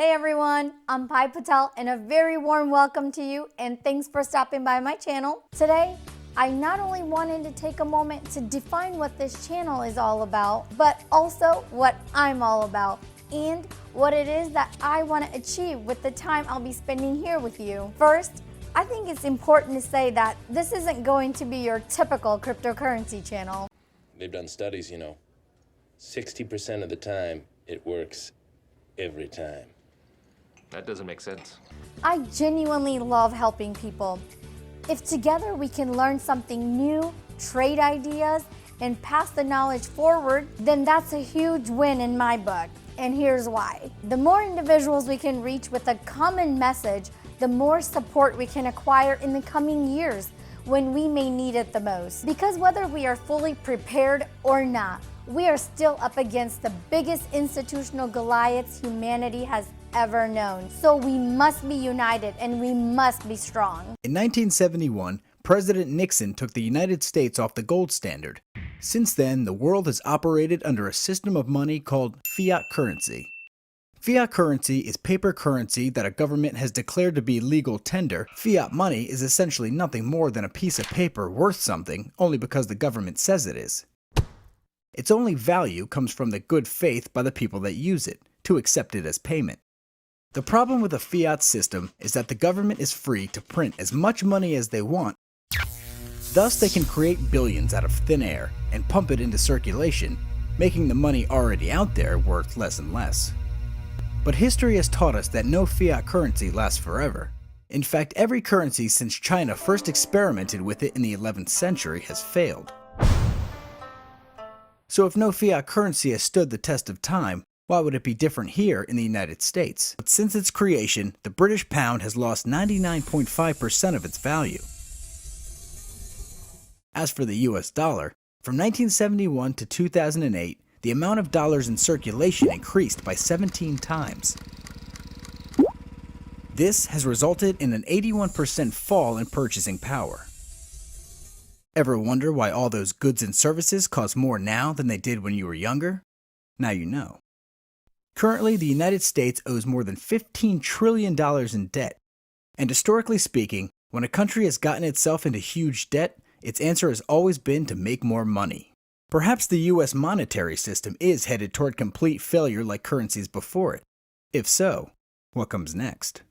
Hey everyone, I'm Py Patel and a very warm welcome to you and thanks for stopping by my channel. Today, I not only wanted to take a moment to define what this channel is all about, but also what I'm all about and what it is that I want to achieve with the time I'll be spending here with you. First, I think it's important to say that this isn't going to be your typical cryptocurrency channel. They've done studies, 60% of the time it works every time. That doesn't make sense. I genuinely love helping people. If together we can learn something new, trade ideas, and pass the knowledge forward, then that's a huge win in my book. And here's why. The more individuals we can reach with a common message, the more support we can acquire in the coming years when we may need it the most. Because whether we are fully prepared or not, we are still up against the biggest institutional Goliaths humanity has ever known. So we must be united and we must be strong. In 1971, President Nixon took the United States off the gold standard. Since then, the world has operated under a system of money called fiat currency. Fiat currency is paper currency that a government has declared to be legal tender. Fiat money is essentially nothing more than a piece of paper worth something only because the government says it is. Its only value comes from the good faith by the people that use it, to accept it as payment. The problem with a fiat system is that the government is free to print as much money as they want. Thus, they can create billions out of thin air and pump it into circulation, making the money already out there worth less and less. But history has taught us that no fiat currency lasts forever. In fact, every currency since China first experimented with it in the 11th century has failed. So if no fiat currency has stood the test of time, why would it be different here in the United States? But since its creation, the British pound has lost 99.5% of its value. As for the US dollar, from 1971 to 2008, the amount of dollars in circulation increased by 17 times. This has resulted in an 81% fall in purchasing power. Ever wonder why all those goods and services cost more now than they did when you were younger? Now you know. Currently, the United States owes more than $15 trillion in debt. And historically speaking, when a country has gotten itself into huge debt, its answer has always been to make more money. Perhaps the US monetary system is headed toward complete failure like currencies before it. If so, what comes next?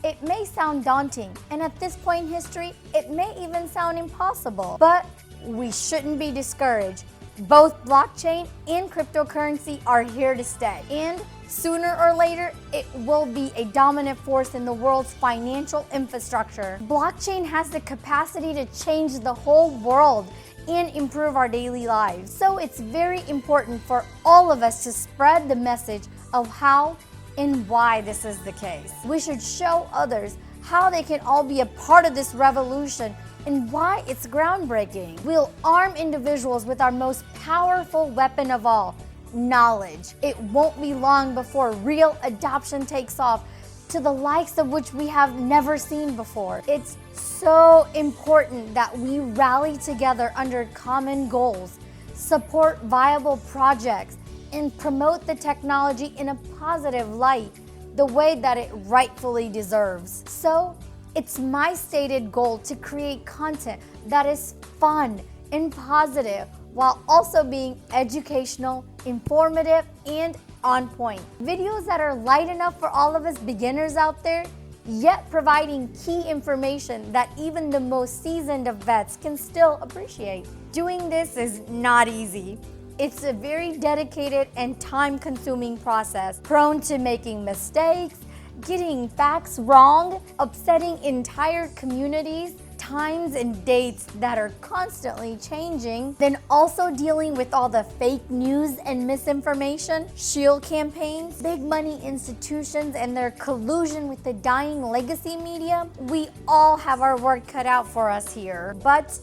It may sound daunting, and at this point in history, it may even sound impossible, but we shouldn't be discouraged. Both blockchain and cryptocurrency are here to stay, and sooner or later, it will be a dominant force in the world's financial infrastructure. Blockchain has the capacity to change the whole world and improve our daily lives. So it's very important for all of us to spread the message of how and why this is the case. We should show others how they can all be a part of this revolution and why it's groundbreaking. We'll arm individuals with our most powerful weapon of all, knowledge. It won't be long before real adoption takes off to the likes of which we have never seen before. It's so important that we rally together under common goals, support viable projects, and promote the technology in a positive light, the way that it rightfully deserves. So, it's my stated goal to create content that is fun and positive while also being educational, informative, and on point. Videos that are light enough for all of us beginners out there, yet providing key information that even the most seasoned of vets can still appreciate. Doing this is not easy. It's a very dedicated and time-consuming process, prone to making mistakes, getting facts wrong, upsetting entire communities, times and dates that are constantly changing, then also dealing with all the fake news and misinformation, shield campaigns, big money institutions and their collusion with the dying legacy media. We all have our work cut out for us here, but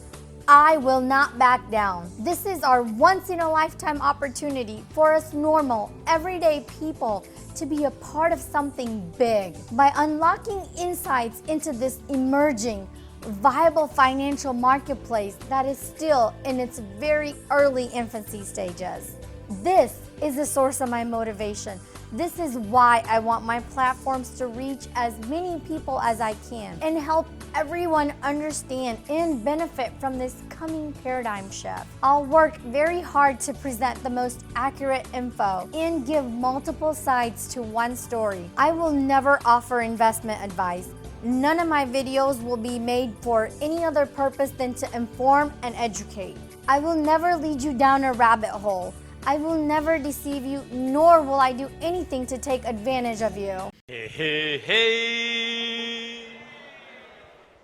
I will not back down. This is our once-in-a-lifetime opportunity for us normal, everyday people to be a part of something big. By unlocking insights into this emerging, viable financial marketplace that is still in its very early infancy stages. This is the source of my motivation. This is why I want my platforms to reach as many people as I can and help everyone understand and benefit from this coming paradigm shift. I'll work very hard to present the most accurate info and give multiple sides to one story. I will never offer investment advice. None of my videos will be made for any other purpose than to inform and educate. I will never lead you down a rabbit hole. I will never deceive you, nor will I do anything to take advantage of you. Hey, hey, hey.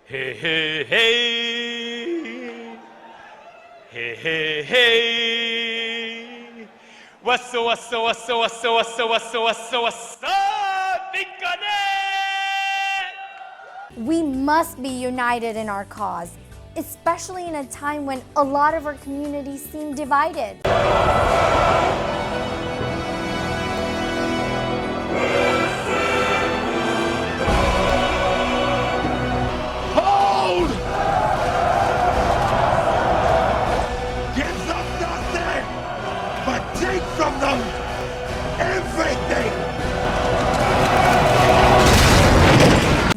Hey, hey, hey. Hey, hey, hey. What's up, We must be united in our cause, especially in a time when a lot of our communities seem divided. Hold! Give them nothing, but take from them everything!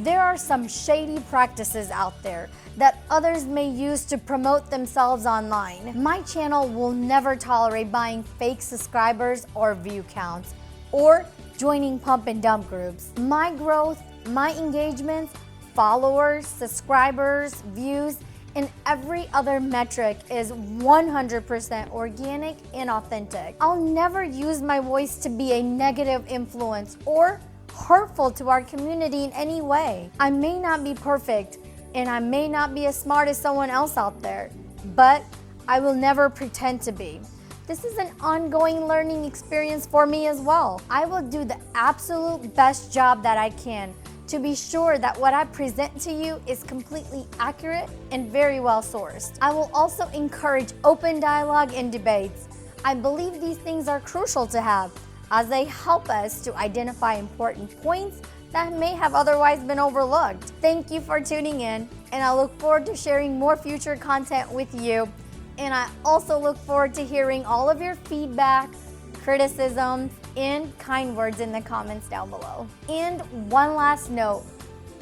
There are some shady practices out there that others may use to promote themselves online. My channel will never tolerate buying fake subscribers or view counts, or joining pump and dump groups. My growth, my engagements, followers, subscribers, views, and every other metric is 100% organic and authentic. I'll never use my voice to be a negative influence or hurtful to our community in any way. I may not be perfect, and I may not be as smart as someone else out there, but I will never pretend to be. This is an ongoing learning experience for me as well. I will do the absolute best job that I can to be sure that what I present to you is completely accurate and very well sourced. I will also encourage open dialogue and debates. I believe these things are crucial to have, as they help us to identify important points that may have otherwise been overlooked. Thank you for tuning in, and I look forward to sharing more future content with you. And I also look forward to hearing all of your feedback, criticisms, and kind words in the comments down below. And one last note,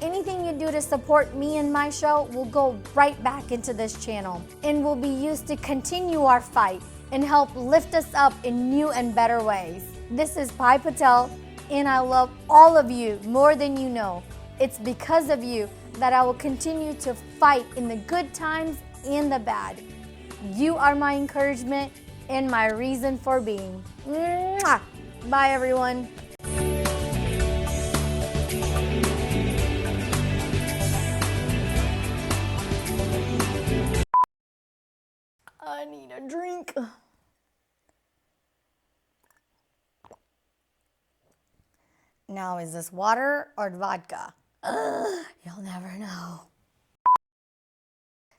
anything you do to support me and my show will go right back into this channel and will be used to continue our fight and help lift us up in new and better ways. This is Py Patel, and I love all of you more than you know. It's because of you that I will continue to fight in the good times and the bad. You are my encouragement and my reason for being. Mwah! Bye, everyone. I need a drink. Now, is this water or vodka? You'll never know.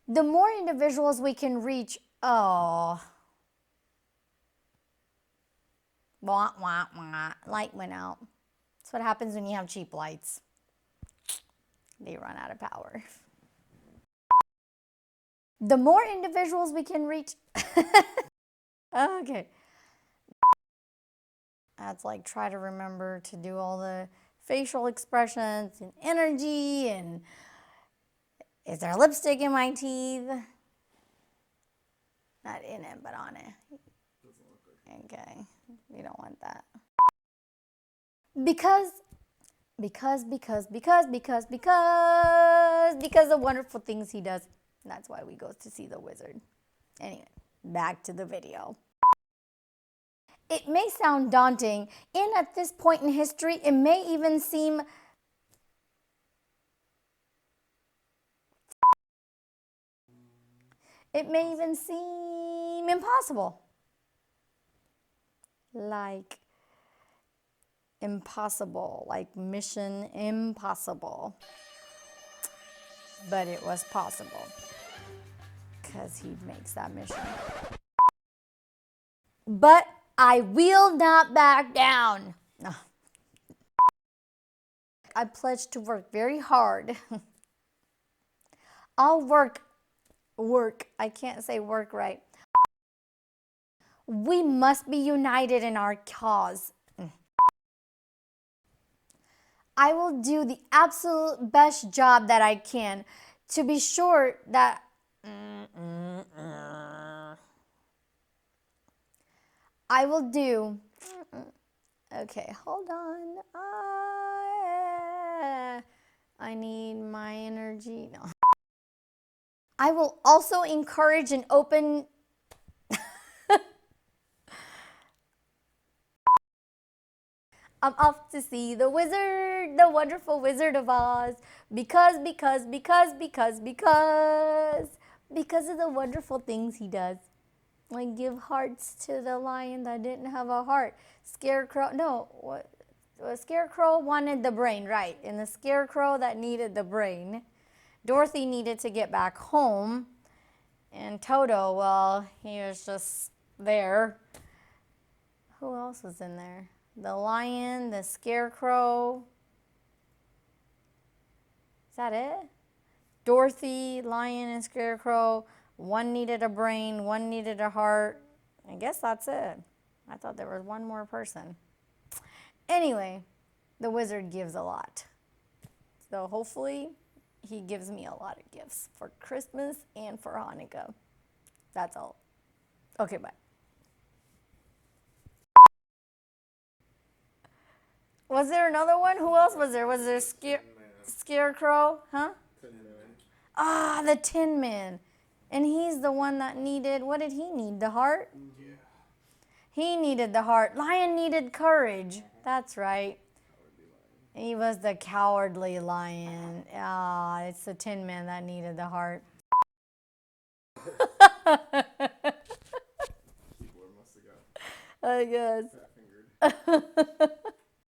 The more individuals we can reach, wah, wah, wah, light went out. That's what happens when you have cheap lights. They run out of power. The more individuals we can reach, okay. That's like try to remember to do all the facial expressions and energy and is there lipstick in my teeth? Not in it, but on it. Okay, we don't want that. Because the wonderful things he does. That's why we go to see the wizard. Anyway, back to the video. It may sound daunting, and at this point in history, it may even seem impossible. Like impossible, like mission impossible. But it was possible, because he makes that mission. But I will not back down. I pledge to work very hard. I'll work. I can't say work right. We must be united in our cause. I will do the absolute best job that I can to be sure that I will do. Okay, hold on. I need my energy. No. I will also encourage an open. I'm off to see the wizard, the wonderful Wizard of Oz, because of the wonderful things he does. Like give hearts to the lion that didn't have a heart. Scarecrow wanted the brain, right? And the Scarecrow that needed the brain. Dorothy needed to get back home. And Toto, well, he was just there. Who else was in there? The lion, the Scarecrow. Is that it? Dorothy, lion, and Scarecrow. One needed a brain, one needed a heart. I guess that's it. I thought there was one more person. Anyway, the wizard gives a lot. So hopefully he gives me a lot of gifts for Christmas and for Hanukkah. That's all. Okay, bye. Was there another one? Who else was there? Was there Scarecrow? Huh? Ah, the Tin Man. And he's the one that needed, what did he need? The heart? Yeah. He needed the heart. Lion needed courage. That's right. He was the cowardly lion. Ah, it's the Tin Man that needed the heart. I guess.